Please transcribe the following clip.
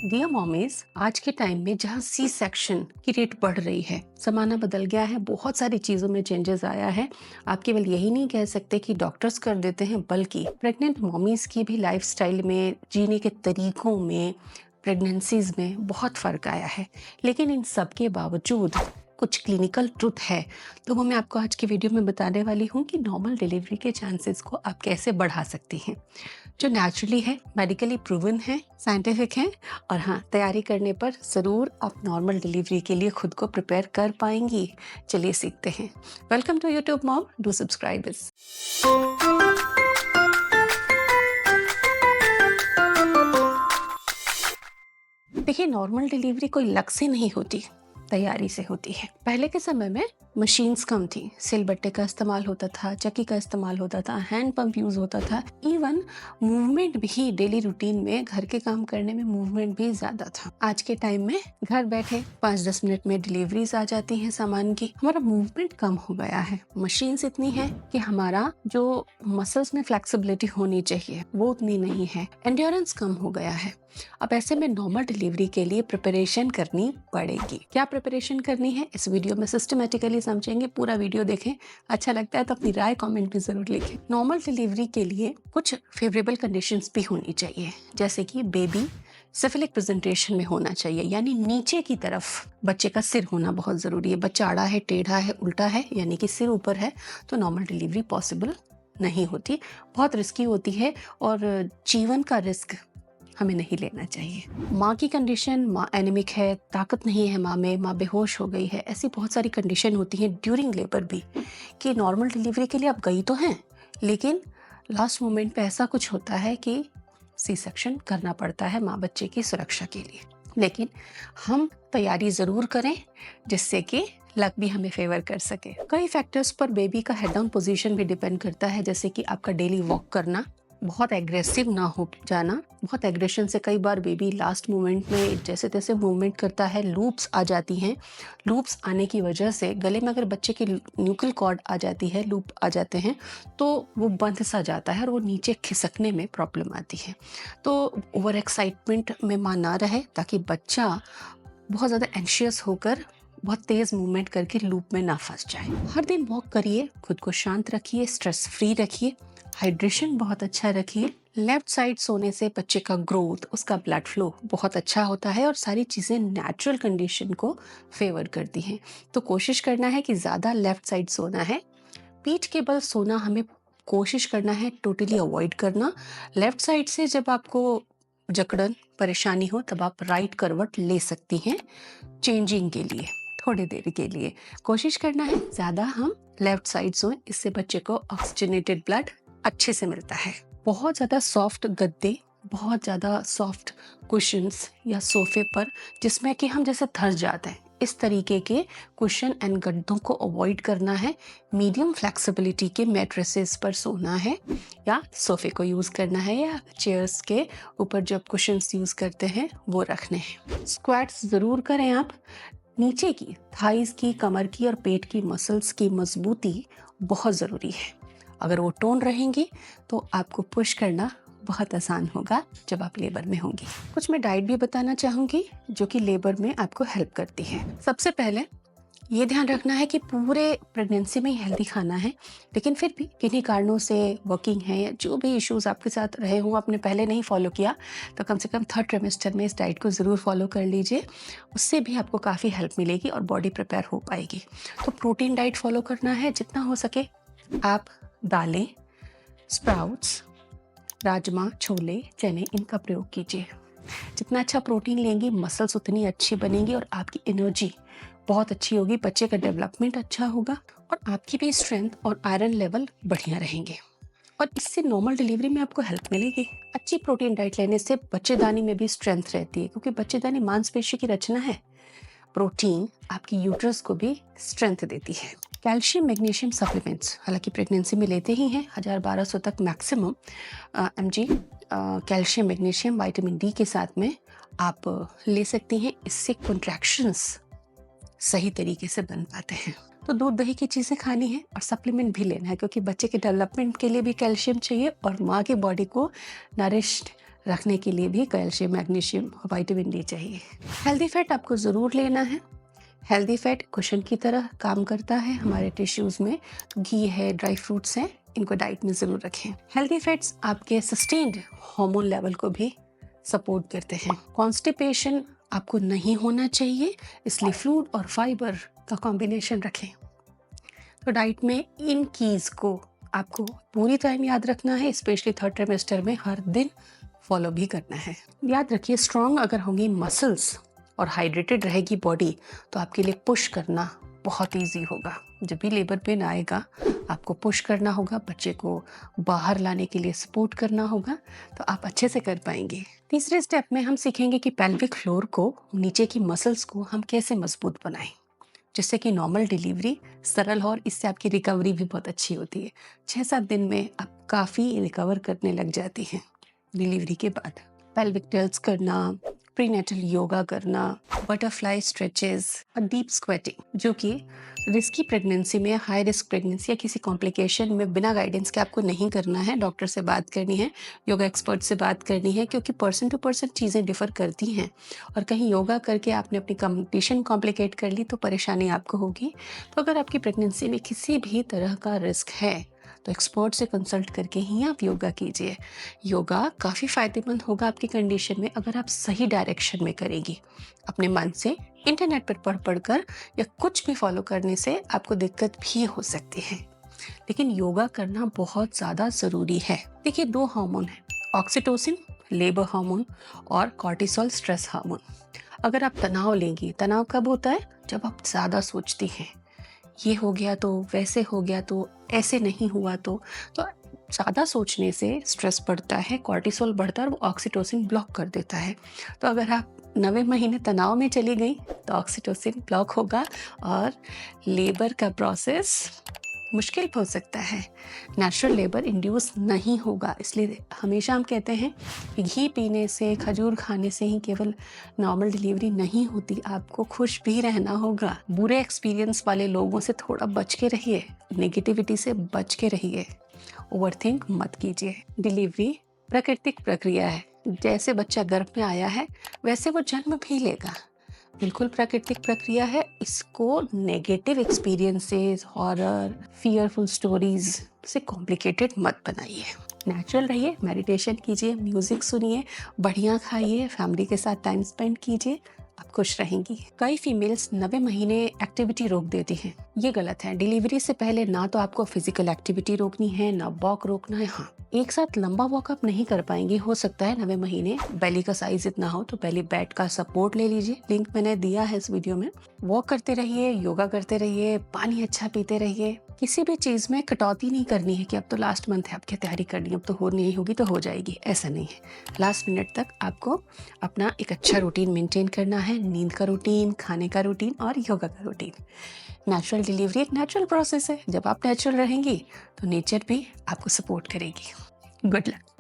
Dear mommies, आज के time में जहाँ सी सेक्शन की रेट बढ़ रही है, जमाना बदल गया है, बहुत सारी चीजों में चेंजेस आया है। आप केवल यही नहीं कह सकते कि डॉक्टर्स कर देते हैं, बल्कि प्रेग्नेंट मॉमीज की भी लाइफस्टाइल में, जीने के तरीकों में, प्रेगनेंसीज में बहुत फर्क आया है। लेकिन इन सब के बावजूद कुछ क्लिनिकल ट्रुथ है, तो वो मैं आपको आज की वीडियो में बताने वाली हूँ कि नॉर्मल डिलीवरी के चांसेस को आप कैसे बढ़ा सकती हैं, जो नेचुरली है, मेडिकली प्रूवन है, साइंटिफिक है। और हाँ, तैयारी करने पर ज़रूर आप नॉर्मल डिलीवरी के लिए खुद को प्रिपेयर कर पाएंगी। चलिए सीखते हैं। Welcome to YouTube mom, do subscribe इस। देखिए, नॉर्मल डिलीवरी कोई लक से नहीं होती, तैयारी से होती है। पहले के समय में मशीन्स कम थी, सिलबट्टे का इस्तेमाल होता था, चक्की का इस्तेमाल होता था, हैंड पंप यूज होता था। इवन मूवमेंट भी डेली रूटीन में, घर के काम करने में मूवमेंट भी ज्यादा था। आज के टाइम में घर बैठे 5-10 मिनट में डिलीवरीज आ जाती हैं सामान की। हमारा मूवमेंट कम हो गया है, मशीन्स इतनी है कि हमारा जो मसल्स में फ्लेक्सिबिलिटी होनी चाहिए वो उतनी नहीं है, एंड्योरेंस कम हो गया है। अब ऐसे में नॉर्मल डिलीवरी के लिए प्रिपरेशन करनी पड़ेगी। क्या प्रिपरेशन करनी है, इस वीडियो में सिस्टमेटिकली समझेंगे। पूरा वीडियो देखें, अच्छा लगता है तो अपनी राय कमेंट में जरूर लिखें। नॉर्मल डिलीवरी के लिए कुछ फेवरेबल कंडीशंस भी होनी चाहिए, जैसे कि बेबी सिफिलिक प्रेजेंटेशन में होना चाहिए, यानी नीचे की तरफ बच्चे का सिर होना बहुत जरूरी है। बच्चा आड़ा है, टेढ़ा है, उल्टा है, यानी कि सिर ऊपर है, तो नॉर्मल डिलीवरी पॉसिबल नहीं होती, बहुत रिस्की होती है और जीवन का रिस्क हमें नहीं लेना चाहिए। माँ की कंडीशन, माँ एनीमिक है, ताकत नहीं है माँ में, माँ बेहोश हो गई है, ऐसी बहुत सारी कंडीशन होती हैं ड्यूरिंग लेबर भी, कि नॉर्मल डिलीवरी के लिए आप गई तो हैं, लेकिन लास्ट मोमेंट पे ऐसा कुछ होता है कि सी सेक्शन करना पड़ता है माँ बच्चे की सुरक्षा के लिए। लेकिन हम तैयारी ज़रूर करें जिससे कि लक भी हमें फेवर कर सके। कई फैक्टर्स पर बेबी का हेड डाउन पोजीशन भी डिपेंड करता है, जैसे कि आपका डेली वॉक करना, बहुत एग्रेसिव ना हो जाना। बहुत एग्रेशन से कई बार बेबी लास्ट मोमेंट में जैसे तैसे मूवमेंट करता है, लूप्स आ जाती हैं। लूप्स आने की वजह से गले में अगर बच्चे की न्यूक्ल कॉर्ड आ जाती है, लूप आ जाते हैं, तो वो बंध सा जाता है और वो नीचे खिसकने में प्रॉब्लम आती है। तो ओवर एक्साइटमेंट में माँ ना रहे, ताकि बच्चा बहुत ज़्यादा एंशियस होकर बहुत तेज़ मूवमेंट करके लूप में ना फंस जाए। हर दिन वॉक करिए, खुद को शांत रखिए, स्ट्रेस फ्री रखिए, हाइड्रेशन बहुत अच्छा रखिए। लेफ्ट साइड सोने से बच्चे का ग्रोथ, उसका ब्लड फ्लो बहुत अच्छा होता है और सारी चीज़ें नेचुरल कंडीशन को फेवर करती हैं। तो कोशिश करना है कि ज़्यादा लेफ्ट साइड सोना है। पीठ के बल सोना हमें कोशिश करना है टोटली अवॉइड करना। लेफ्ट साइड से जब आपको जकड़न परेशानी हो, तब आप राइट करवट ले सकती हैं चेंजिंग के लिए। थोड़ी देर के लिए कोशिश करना है ज़्यादा हम लेफ्ट साइड सोएं, इससे बच्चे को ऑक्सीजनेटेड ब्लड अच्छे से मिलता है। बहुत ज़्यादा सॉफ्ट गद्दे, बहुत ज़्यादा सॉफ्ट कुशन्स या सोफे पर जिसमें कि हम जैसे थस जाते हैं, इस तरीके के कुशन एंड गद्दों को अवॉइड करना है। मीडियम फ्लेक्सिबिलिटी के मैट्रेसेस पर सोना है, या सोफे को यूज़ करना है, या चेयर्स के ऊपर जब कुशन्स यूज़ करते हैं वो रखने हैं। स्क्वाट्स ज़रूर करें आप। नीचे की थाइस की, कमर की और पेट की मसल्स की मजबूती बहुत ज़रूरी है। अगर वो टोन रहेंगी तो आपको पुश करना बहुत आसान होगा जब आप लेबर में होंगी। कुछ मैं डाइट भी बताना चाहूँगी जो कि लेबर में आपको हेल्प करती है। सबसे पहले ये ध्यान रखना है कि पूरे प्रेगनेंसी में ही हेल्दी खाना है, लेकिन फिर भी किन्हीं कारणों से, वर्किंग है या जो भी इश्यूज आपके साथ रहे हों, आपने पहले नहीं फॉलो किया, तो कम से कम थर्ड ट्रिमेस्टर में इस डाइट को ज़रूर फॉलो कर लीजिए। उससे भी आपको काफ़ी हेल्प मिलेगी और बॉडी प्रिपेयर हो पाएगी। तो प्रोटीन डाइट फॉलो करना है जितना हो सके। आप दालें, स्प्राउट्स, राजमा, छोले, चने, इनका प्रयोग कीजिए। जितना अच्छा प्रोटीन लेंगी, मसल्स उतनी अच्छी बनेंगी और आपकी एनर्जी बहुत अच्छी होगी, बच्चे का डेवलपमेंट अच्छा होगा और आपकी भी स्ट्रेंथ और आयरन लेवल बढ़िया रहेंगे। और इससे नॉर्मल डिलीवरी में आपको हेल्प मिलेगी। अच्छी प्रोटीन डाइट लेने से बच्चेदानी में भी स्ट्रेंथ रहती है, क्योंकि बच्चेदानी मांसपेशी की रचना है। प्रोटीन आपकी यूट्रस को भी स्ट्रेंथ देती है। कैल्शियम मैग्नीशियम सप्लीमेंट्स हालांकि प्रेगनेंसी में लेते ही हैं, 1000-1200 तक maximum mg calcium magnesium vitamin D के साथ में आप ले सकती हैं। इससे कॉन्ट्रैक्शंस सही तरीके से बन पाते हैं। तो दूध दही की चीज़ें खानी है और सप्लीमेंट भी लेना है, क्योंकि बच्चे के डेवलपमेंट के लिए भी कैल्शियम चाहिए और माँ की बॉडी को नरिश्ड रखने के लिए भी कैल्शियम, मैग्नीशियम और विटामिन डी चाहिए। हेल्दी फैट आपको ज़रूर लेना है। हेल्दी फैट कुशन की तरह काम करता है हमारे टिश्यूज़ में। घी है, ड्राई फ्रूट्स हैं, इनको डाइट में ज़रूर रखें। हेल्दी फैट्स आपके सस्टेन्ड हार्मोन लेवल को भी सपोर्ट करते हैं। कॉन्स्टिपेशन आपको नहीं होना चाहिए, इसलिए फ्रूट और फाइबर का कॉम्बिनेशन रखें। तो डाइट में इन कीज़ को आपको पूरी टाइम याद रखना है, स्पेशली थर्ड ट्राइमेस्टर में हर दिन फॉलो भी करना है। याद रखिए, स्ट्रॉन्ग अगर होंगी मसल्स और हाइड्रेटेड रहेगी बॉडी तो आपके लिए पुश करना बहुत इजी होगा। जब भी लेबर पेन आएगा आपको पुश करना होगा, बच्चे को बाहर लाने के लिए सपोर्ट करना होगा, तो आप अच्छे से कर पाएंगे। तीसरे स्टेप में हम सीखेंगे कि पेल्विक फ्लोर को, नीचे की मसल्स को हम कैसे मजबूत बनाएं, जिससे कि नॉर्मल डिलीवरी सरल हो और इससे आपकी रिकवरी भी बहुत अच्छी होती है। 6-7 दिन में आप काफ़ी रिकवर करने लग जाती हैं डिलीवरी के बाद। पेल्विक टिल्ट्स करना, प्रीनेटल योगा करना, बटरफ्लाई स्ट्रेचेस और डीप स्क्वेटिंग, जो कि रिस्की प्रेगनेंसी में, हाई रिस्क प्रेगनेंसी या किसी कॉम्प्लिकेशन में बिना गाइडेंस के आपको नहीं करना है। डॉक्टर से बात करनी है, योगा एक्सपर्ट से बात करनी है, क्योंकि पर्सन टू पर्सन चीज़ें डिफ़र करती हैं और कहीं योगा करके आपने अपनी कंडीशन कॉम्प्लिकेट कर ली तो परेशानी आपको होगी। तो अगर आपकी प्रेगनेंसी में किसी भी तरह का रिस्क है तो एक्सपर्ट से कंसल्ट करके ही आप योगा कीजिए। योगा काफ़ी फ़ायदेमंद होगा आपकी कंडीशन में अगर आप सही डायरेक्शन में करेंगी। अपने मन से इंटरनेट पर पढ़ कर या कुछ भी फॉलो करने से आपको दिक्कत भी हो सकती है, लेकिन योगा करना बहुत ज़्यादा ज़रूरी है। देखिए, 2 हार्मोन हैं, ऑक्सीटोसिन लेबर हार्मोन और कॉर्टिसोल स्ट्रेस हार्मोन। अगर आप तनाव लेंगी, तनाव कब होता है? जब आप ज़्यादा सोचती हैं, ये हो गया तो, वैसे हो गया तो, ऐसे नहीं हुआ तो ज़्यादा सोचने से स्ट्रेस बढ़ता है, कॉर्टिसोल बढ़ता है और वो ऑक्सीटोसिन ब्लॉक कर देता है। तो अगर आप 9वें महीने तनाव में चली गई तो ऑक्सीटोसिन ब्लॉक होगा और लेबर का प्रोसेस मुश्किल हो सकता है, नेचुरल लेबर इंड्यूस नहीं होगा। इसलिए हमेशा हम कहते हैं कि घी पीने से, खजूर खाने से ही केवल नॉर्मल डिलीवरी नहीं होती, आपको खुश भी रहना होगा। बुरे एक्सपीरियंस वाले लोगों से थोड़ा बच के रहिए, नेगेटिविटी से बच के रहिए, ओवरथिंक मत कीजिए। डिलीवरी प्राकृतिक प्रक्रिया है, जैसे बच्चा गर्भ में आया है वैसे वो जन्म भी लेगा, बिल्कुल प्राकृतिक प्रक्रिया है। इसको negative experiences, horror, fearful stories से कॉम्प्लिकेटेड मत बनाइए। नेचुरल रहिए, मेडिटेशन कीजिए, म्यूजिक सुनिए, बढ़िया खाइए, फैमिली के साथ टाइम स्पेंड कीजिए, आप खुश रहेंगी। कई फीमेल्स 9वें महीने एक्टिविटी रोक देती हैं, ये गलत है। डिलीवरी से पहले ना तो आपको फिजिकल एक्टिविटी रोकनी है, ना वॉक रोकना है। हाँ, एक साथ लंबा वॉक आप नहीं कर पाएंगी, हो सकता है 9वें महीने बेली का साइज इतना हो तो बेली बैट का सपोर्ट ले लीजिए, लिंक मैंने दिया है इस वीडियो में। वॉक करते रहिए, योगा करते रहिए, पानी अच्छा पीते रहिए। किसी भी चीज़ में कटौती नहीं करनी है कि अब तो लास्ट मंथ है, अब क्या तैयारी करनी है, अब तो हो नहीं होगी तो हो जाएगी, ऐसा नहीं है। लास्ट मिनट तक आपको अपना एक अच्छा रूटीन मेंटेन करना है, नींद का रूटीन, खाने का रूटीन और योगा का रूटीन। नेचुरल डिलीवरी एक नेचुरल प्रोसेस है, जब आप नेचुरल रहेंगी तो नेचर भी आपको सपोर्ट करेगी। Good luck.